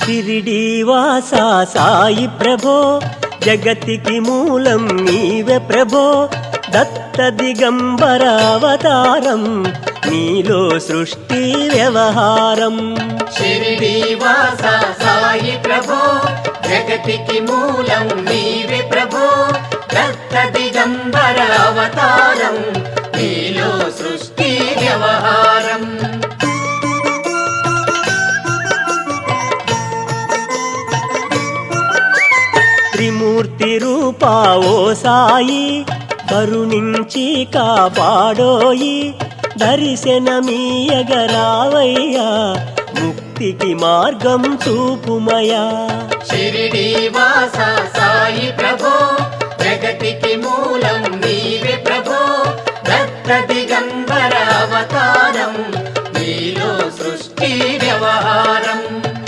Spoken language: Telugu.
షిరిడీవాసా సాయి ప్రభో జగతికి మూలం నీవే ప్రభో దత్త దిగంబర అవతారం నీలో సృష్టి వ్యవహారం షిరిడీవాసా సాయి ప్రభో జగతికి మూలం నీవే ప్రభో దత్త దిగంబర అవతారం నీలో సృష్టి వ్యవహారం త్రిమూర్తి రూపా ఓ సాయి కరుణించి కాపాడోయి దర్శనమీయగరావయ్యా ముక్తికి మార్గం చూపుమయా షిరిడీవాసా సాయి ప్రభో జగతికి మూలం నీవే ప్రభో దత్త దిగంబర అవతారం నీలో సృష్టి వ్యవహారం